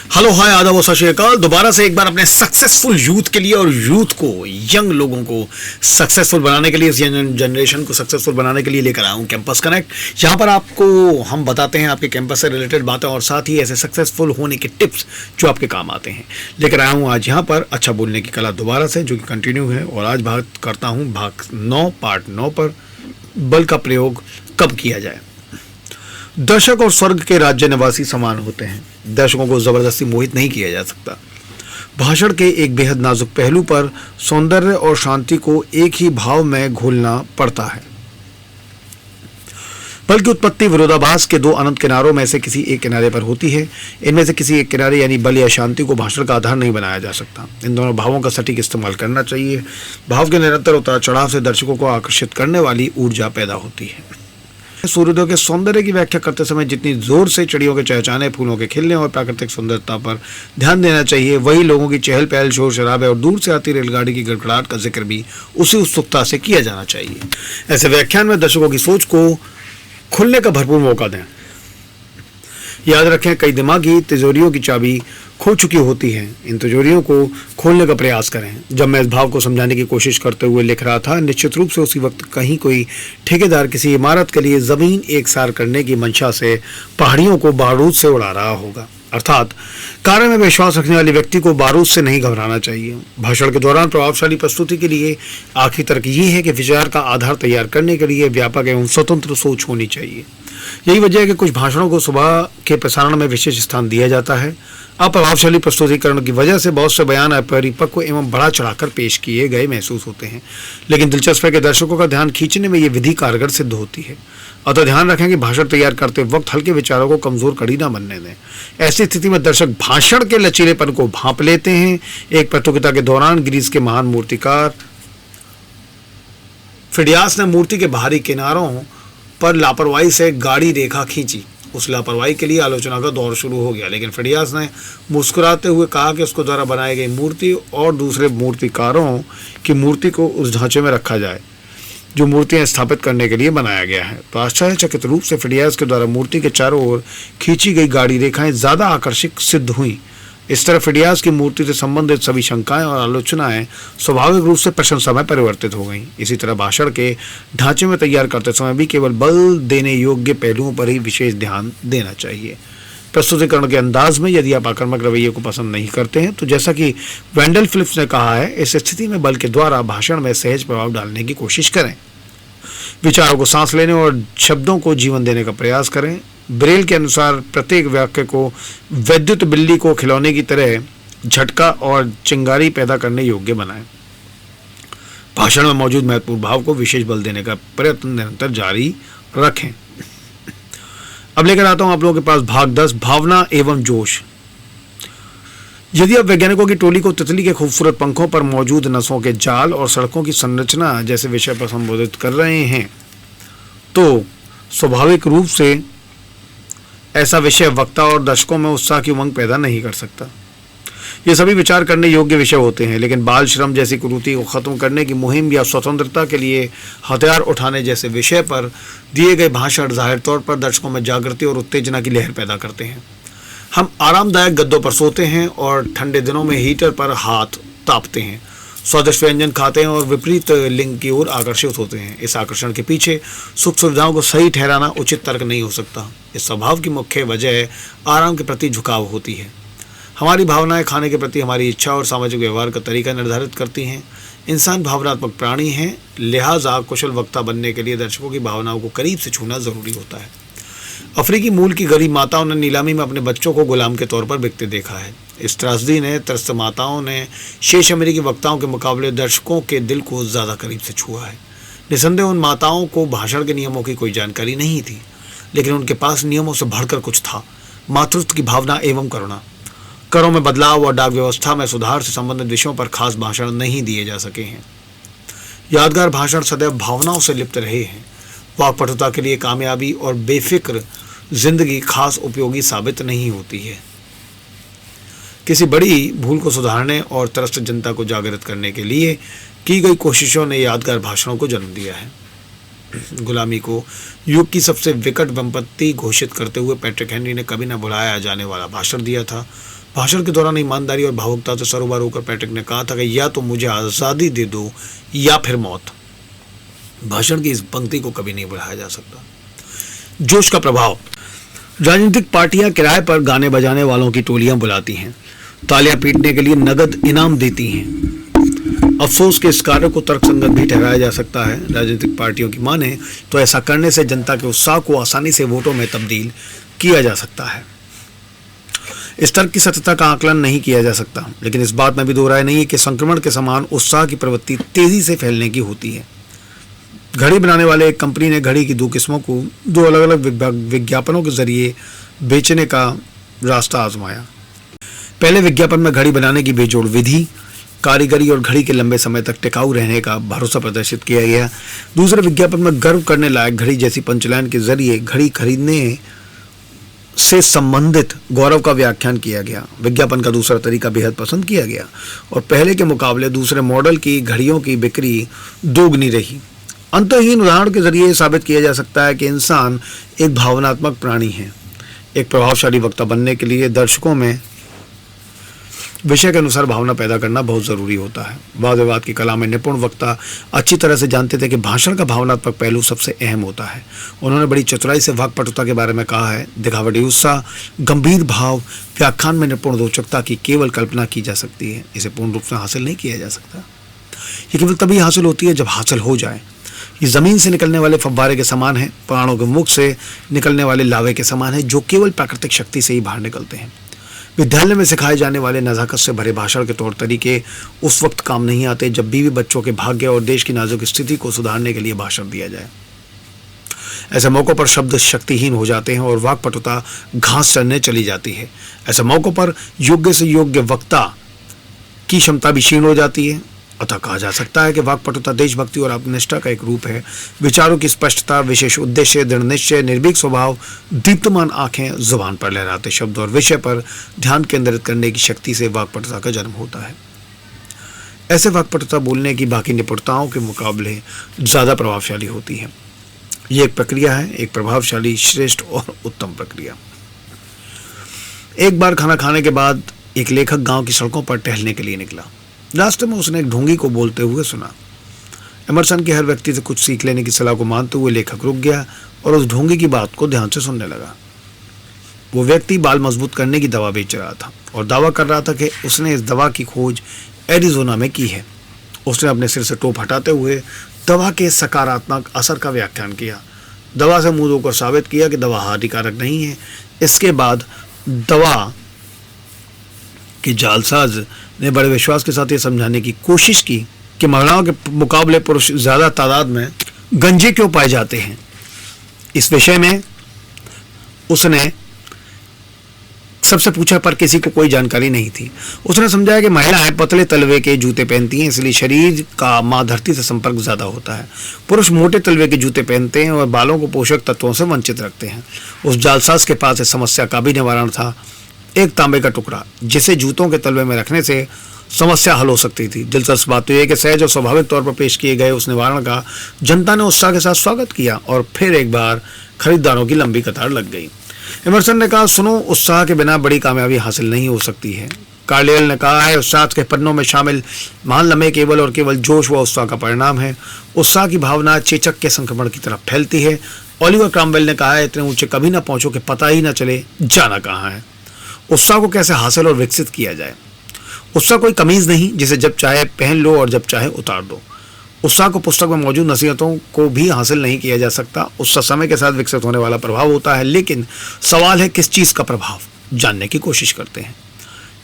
Hello hi आदाब और सत श्री अकाल। दोबारा से एक बार अपने सक्सेसफुल यूथ के लिए और यूथ को, यंग लोगों को सक्सेसफुल बनाने के लिए, इस यंग जनरेशन को सक्सेसफुल बनाने के लिए लेकर आया हूँ कैंपस कनेक्ट। यहाँ पर आपको हम बताते हैं आपके कैंपस से रिलेटेड बातें और साथ ही ऐसे सक्सेसफुल होने के टिप्स जो आपके काम आते हैं। लेकर आया हूँ आज यहाँ पर अच्छा बोलने की कला दोबारा से, जो कि कंटिन्यू है। और आज बात करता हूँ भाग 9 पार्ट 9 पर, बल का प्रयोग कब किया जाए। दर्शक और स्वर्ग के राज्य निवासी समान होते हैं। दर्शकों को जबरदस्ती मोहित नहीं किया जा सकता। भाषण के एक बेहद नाजुक पहलू पर सौंदर्य और शांति को एक ही भाव में घोलना पड़ता है। बल की उत्पत्ति विरोधाभास के दो अनंत किनारों में से किसी एक किनारे पर होती है। इनमें से किसी एक किनारे यानी बल या शांति को भाषण का आधार नहीं बनाया जा सकता। इन दोनों भावों का सटीक इस्तेमाल करना चाहिए। भाव के निरंतर उतार चढ़ाव से दर्शकों को आकर्षित करने वाली ऊर्जा पैदा होती है। सूर्योदय के सौंदर्य की व्याख्या करते समय जितनी जोर से चिड़ियों के चहचहाने, फूलों के खिलने और प्राकृतिक सुंदरता पर ध्यान देना चाहिए, वही लोगों की चहल पहल, शोर शराबे और दूर से आती रेलगाड़ी की गड़गड़ाहट का जिक्र भी उसी उत्सुकता से किया जाना चाहिए। ऐसे व्याख्यान में दर्शकों की सोच को खुलने का भरपूर मौका दें। याद रखें, कई दिमागी तिजोरियों की चाबी खो चुकी होती है। इन तिजोरियों को खोलने का प्रयास करें। जब मैं इस भाव को समझाने की कोशिश करते हुए लिख रहा था, निश्चित रूप से उसी वक्त कहीं कोई ठेकेदार किसी इमारत के लिए जमीन एकसार करने की मंशा से पहाड़ियों को बारूद से उड़ा रहा होगा। अर्थात कार्य में विश्वास रखने वाले व्यक्ति को बारूद से नहीं घबराना चाहिए। भाषण के दौरान प्रभावशाली प्रस्तुति के लिए आखिरी तर्क ये है कि विचार का आधार तैयार करने के लिए व्यापक एवं स्वतंत्र सोच होनी चाहिए। यही वजह है कि कुछ भाषणों को सुबह के प्रसारण में विशेष स्थान दिया जाता है। अप्रभावशाली प्रस्तुतिकरण की वजह से बहुत से बयान अपरिपक्व एवं बड़ा चढ़ाकर पेश किए गए महसूस होते हैं, लेकिन दिलचस्प है कि दर्शकों का ध्यान खींचने में ये विधि कारगर सिद्ध होती है। अतः ध्यान रखें कि भाषण तैयार करते वक्त हल्के विचारों को कमजोर कड़ी न बनने दें। ऐसी स्थिति में दर्शक भाषण के लचीलेपन को भांप लेते हैं। एक प्रतियोगिता के दौरान ग्रीस के महान मूर्तिकार फिडियास ने मूर्ति के बाहरी किनारों पर लापरवाही से गाढ़ी रेखा खींची। उस लापरवाही के लिए आलोचना का दौर शुरू हो गया, लेकिन फिडियास ने मुस्कुराते हुए कहा कि उसको द्वारा बनाई गई मूर्ति और दूसरे मूर्तिकारों की मूर्ति को उस ढांचे में रखा जाए जो मूर्तियां स्थापित करने के लिए बनाया गया है। तो आश्चर्यचकित रूप से फिडियास के द्वारा मूर्ति के चारों ओर खींची गई गाढ़ी रेखाएं ज्यादा आकर्षक सिद्ध हुई। इस तरह फिडियास की मूर्ति से संबंधित सभी शंकाएं और आलोचनाएं स्वाभाविक रूप से प्रशंसा में परिवर्तित हो गईं। इसी तरह भाषण के ढांचे में तैयार करते समय भी केवल बल देने योग्य पहलुओं पर ही विशेष ध्यान देना चाहिए। प्रस्तुतिकरण के अंदाज में यदि आप आक्रामक रवैये को पसंद नहीं करते हैं, तो जैसा कि वेंडल फिलिप्स ने कहा है, इस स्थिति में बल के द्वारा भाषण में सहज प्रभाव डालने की कोशिश करें। विचारों को सांस लेने और शब्दों को जीवन देने का प्रयास करें। ब्रेल के अनुसार प्रत्येक वाक्य को वैद्युत बिल्ली को खिलौने की तरह झटका और चिंगारी पैदा करने योग्य बनाएं। भाषण में मौजूद महत्वपूर्ण भाव को विशेष बल देने का प्रयत्न निरंतर जारी रखें। अब लेकर आता हूं आप लोगों के पास भाग 10, भावना एवं जोश। यदि आप वैज्ञानिकों की टोली को तितली के खूबसूरत पंखों पर मौजूद नसों के जाल और सड़कों की संरचना जैसे विषय पर संबोधित कर रहे हैं, तो स्वाभाविक रूप से ऐसा विषय वक्ता और दर्शकों में उत्साह की उमंग पैदा नहीं कर सकता। ये सभी विचार करने योग्य विषय होते हैं, लेकिन बाल श्रम जैसी कुरीति को खत्म करने की मुहिम या स्वतंत्रता के लिए हथियार उठाने जैसे विषय पर दिए गए भाषण जाहिर तौर पर दर्शकों में जागृति और उत्तेजना की लहर पैदा करते हैं। हम आरामदायक गद्दों पर सोते हैं और ठंडे दिनों में हीटर पर हाथ तापते हैं, स्वादिष्ट व्यंजन खाते हैं और विपरीत लिंग की ओर आकर्षित होते हैं। इस आकर्षण के पीछे सुख सुविधाओं को सही ठहराना उचित तर्क नहीं हो सकता। इस स्वभाव की मुख्य वजह आराम के प्रति झुकाव होती है। हमारी भावनाएं खाने के प्रति हमारी इच्छा और सामाजिक व्यवहार का तरीका निर्धारित करती हैं। इंसान भावनात्मक प्राणी है, लिहाजा कुशल वक्ता बनने के लिए दर्शकों की भावनाओं को करीब से छूना जरूरी होता है। अफ्रीकी मूल की गरीब माताओं ने नीलामी में अपने बच्चों को गुलाम के तौर पर बिकते देखा है। इस त्रासदी ने त्रस्त माताओं ने शेष अमेरिकी वक्ताओं के मुकाबले दर्शकों के दिल को ज़्यादा करीब से छुआ है। निसंदेह उन माताओं को भाषण के नियमों की कोई जानकारी नहीं थी, लेकिन उनके पास नियमों से बढ़कर कुछ था, मातृत्व की भावना एवं करुणा। करों में बदलाव और डाक व्यवस्था में सुधार से संबंधित विषयों पर खास भाषण नहीं दिए जा सके हैं। यादगार भाषण सदैव भावनाओं से लिप्त रहे हैं। वाक्पटुता के लिए कामयाबी और बेफिक्र जिंदगी खास उपयोगी साबित नहीं होती है। किसी बड़ी भूल को सुधारने और त्रस्त जनता को जागृत करने के लिए की गई कोशिशों ने यादगार भाषणों को जन्म दिया है। गुलामी को युग की सबसे विकट विपत्ति घोषित करते हुए पैट्रिक हेनरी ने कभी न भुलाया जाने वाला भाषण दिया था। भाषण के दौरान ईमानदारी और भावुकता से सरोवर होकर पैट्रिक ने कहा था कि या तो मुझे आज़ादी दे दो या फिर मौत। भाषण की इस पंक्ति को कभी नहीं बढ़ाया जा सकता। जोश का प्रभाव। राजनीतिक पार्टियां किराए पर गाने बजाने वालों की टोलियां बुलाती हैं, तालियां पीटने के लिए नगद इनाम देती हैं। अफसोस के इस कार्य को तर्कसंगत भी ठहराया जा सकता है। राजनीतिक पार्टियों की माने तो ऐसा करने से जनता के उत्साह को आसानी से वोटों में तब्दील किया जा सकता है। इस तर्क की सत्यता का आकलन नहीं किया जा सकता, लेकिन इस बात में भी दो राय नहीं है कि संक्रमण के समान उत्साह की प्रवृत्ति तेजी से फैलने की होती है। घड़ी बनाने वाले एक कंपनी ने घड़ी की दो किस्मों को दो अलग अलग विज्ञापनों के जरिए बेचने का रास्ता आजमाया। पहले विज्ञापन में घड़ी बनाने की बेजोड़ विधि, कारीगरी और घड़ी के लंबे समय तक टिकाऊ रहने का भरोसा प्रदर्शित किया गया। दूसरे विज्ञापन में गर्व करने लायक घड़ी जैसी पंचलाइन के जरिए घड़ी खरीदने से संबंधित गौरव का व्याख्यान किया गया। विज्ञापन का दूसरा तरीका बेहद पसंद किया गया और पहले के मुकाबले दूसरे मॉडल की घड़ियों की बिक्री दोगुनी रही। अंतहीन उदाहरण के जरिए साबित किया जा सकता है कि इंसान एक भावनात्मक प्राणी है। एक प्रभावशाली वक्ता बनने के लिए दर्शकों में विषय के अनुसार भावना पैदा करना बहुत जरूरी होता है। वाद विवाद की कला में निपुण वक्ता अच्छी तरह से जानते थे कि भाषण का भावनात्मक पहलू सबसे अहम होता है। उन्होंने बड़ी चतुराई से वाक्पटुता के बारे में कहा है। दिखावटी उत्साह, गंभीर भाव, व्याख्यान में निपुण रोचकता की केवल कल्पना की जा सकती है, इसे पूर्ण रूप से हासिल नहीं किया जा सकता। ये केवल तभी हासिल होती है जब हासिल हो जाए। ये जमीन से निकलने वाले फव्वारे के समान है, प्राणों के मुख से निकलने वाले लावे के समान है, जो केवल प्राकृतिक शक्ति से ही बाहर निकलते हैं। विद्यालय में सिखाए जाने वाले नजाकत से भरे भाषण के तौर तरीके उस वक्त काम नहीं आते जब बीवी बच्चों के भाग्य और देश की नाजुक स्थिति को सुधारने के लिए भाषण दिया जाए। ऐसे मौकों पर शब्द शक्तिहीन हो जाते हैं और वाक्पटुता घास चरने चली जाती है। ऐसे मौकों पर योग्य से योग्य वक्ता की क्षमता भी क्षीण हो जाती है। अतः कहा जा सकता है कि वाक्पटुता देशभक्ति और आत्मनिष्ठा का एक रूप है। विचारों की स्पष्टता, विशेष उद्देश्य, दृढ़ निश्चय, निर्भीक स्वभाव, दीप्तमान आंखें, जुबान पर लहराते शब्द और विषय पर ध्यान केंद्रित करने की शक्ति से वाक्पटुता का जन्म होता है। ऐसे वाक्पटुता बोलने की बाकी निपुणताओं के मुकाबले ज्यादा प्रभावशाली होती है। ये एक प्रक्रिया है, एक प्रभावशाली, श्रेष्ठ और उत्तम प्रक्रिया। एक बार खाना खाने के बाद एक लेखक गांव की सड़कों पर टहलने के लिए निकला। रास्ते में उसने एक ढोंगी को बोलते हुए सुना। एमरसन के हर व्यक्ति से कुछ सीख लेने की सलाह को मानते हुए लेखक रुक गया और उस ढोंगी की बात को ध्यान से सुनने लगा। वो व्यक्ति बाल मजबूत करने की दवा बेच रहा था और दावा कर रहा था कि उसने इस दवा की खोज एरिजोना में की है। उसने अपने सिर से टोप हटाते हुए दवा के सकारात्मक असर का व्याख्यान किया। दवा से मुंह धोकर साबित किया कि दवा हानिकारक नहीं है। इसके बाद दवा के जालसाज ने बड़े विश्वास के साथ ये समझाने की कोशिश की कि महिलाओं के मुकाबले पुरुष ज्यादा तादाद में गंजे क्यों पाए जाते हैं। इस विषय में उसने सबसे पूछा पर किसी को कोई जानकारी नहीं थी। उसने समझाया कि महिलाएं पतले तलवे के जूते पहनती हैं, इसलिए शरीर का मां धरती से संपर्क ज्यादा होता है। पुरुष मोटे तलवे के जूते पहनते हैं और बालों को पोषक तत्वों से वंचित रखते हैं। उस जालसाज के पास इस समस्या का भी निवारण था, एक तांबे का टुकड़ा जिसे जूतों के तलवे में रखने से समस्या हल हो सकती थी। दिलचस्प बात तो यह कि सहज और स्वाभाविक तौर पर पेश किए गए उस निवारण का जनता ने उत्साह के साथ स्वागत किया और फिर एक बार खरीदारों की लंबी कतार लग गई। एमरसन ने कहा, सुनो, उत्साह के बिना बड़ी कामयाबी हासिल नहीं हो सकती है। कार्लियल ने कहा है, उत्साह के पन्नों में शामिल महान लम्हे केवल और केवल जोश व उत्साह का परिणाम है। उत्साह की भावना चेचक के संक्रमण की तरफ फैलती है। ओलिवर क्रॉमवेल ने कहा है, इतने ऊंचे कभी ना पहुंचो कि पता ही ना चले जाना कहाँ है। उत्साह को कैसे हासिल और विकसित किया जाए। उत्साह कोई कमीज नहीं जिसे जब चाहे पहन लो और जब चाहे उतार दो। उत्साह को पुस्तक में मौजूद नसीहतों को भी हासिल नहीं किया जा सकता। उत्साह समय के साथ विकसित होने वाला प्रभाव होता है, लेकिन सवाल है किस चीज का प्रभाव, जानने की कोशिश करते हैं।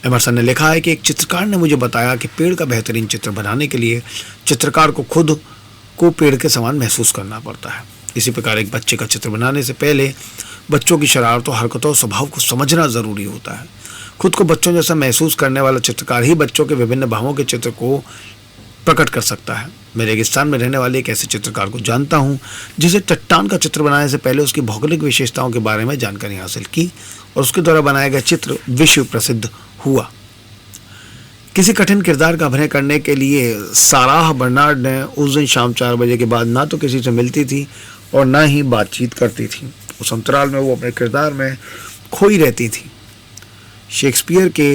एमरसन ने लिखा है कि एक चित्रकार ने मुझे बताया कि पेड़ का बेहतरीन चित्र बनाने के लिए चित्रकार को खुद को पेड़ के समान महसूस करना पड़ता है। इसी प्रकार एक बच्चे का चित्र बनाने से पहले बच्चों की शरारतों, हरकतों और स्वभाव को समझना जरूरी होता है। खुद को बच्चों जैसा महसूस करने वाला चित्रकार ही बच्चों के विभिन्न भावों के चित्र को प्रकट कर सकता है। मैं रेगिस्तान में रहने वाले एक ऐसे चित्रकार को जानता हूँ जिसे चट्टान का चित्र बनाने से पहले उसकी भौगोलिक विशेषताओं के बारे में जानकारी हासिल की और उसके द्वारा बनाया गया चित्र विश्व प्रसिद्ध हुआ। किसी कठिन किरदार का अभिनय करने के लिए साराह बर्नार्ड ने उस दिन शाम 4 बजे के बाद ना तो किसी से मिलती थी और ना ही बातचीत करती थी। उस अंतराल में वो अपने किरदार में खोई रहती थी। शेक्सपियर के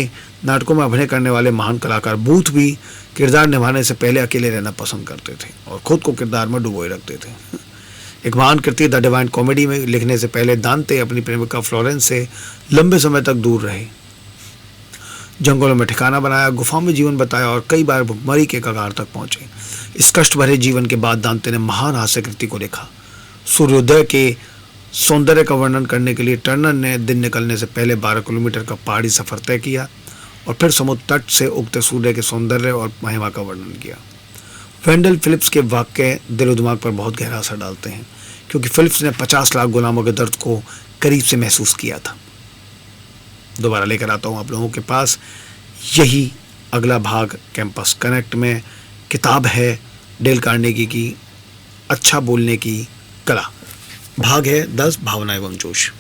नाटकों में अभिनय करने वाले महान कलाकार बूथ भी किरदार निभाने से पहले अकेले रहना पसंद करते थे और खुद को किरदार में डुबोए रखते थे। एक महान कृति द डिवाइन कॉमेडी में लिखने से पहले दांते अपनी प्रेमिका फ्लोरेंस से लंबे समय तक दूर रहे, जंगलों में ठिकाना बनाया, गुफा में जीवन बताया और कई बार भुखमरी के कगार तक पहुंचे। इस कष्ट भरे जीवन के बाद दांते ने महान हास्य कृति को लिखा। सूर्योदय के सौंदर्य का वर्णन करने के लिए टर्नर ने दिन निकलने से पहले 12 किलोमीटर का पहाड़ी सफर तय किया और फिर समुद्र तट से उगते सूर्य के सौंदर्य और महिमा का वर्णन किया। वेंडल फिलिप्स के वाक्य दिल और दिमाग पर बहुत गहरा असर डालते हैं, क्योंकि फिलिप्स ने 50 लाख गुलामों के दर्द को करीब से महसूस किया था। दोबारा लेकर आता हूँ आप लोगों के पास यही अगला भाग कैंपस कनेक्ट में। किताब है डेल कार्नेगी की अच्छा बोलने की कला। भाग है 10 भावना एवं जोश।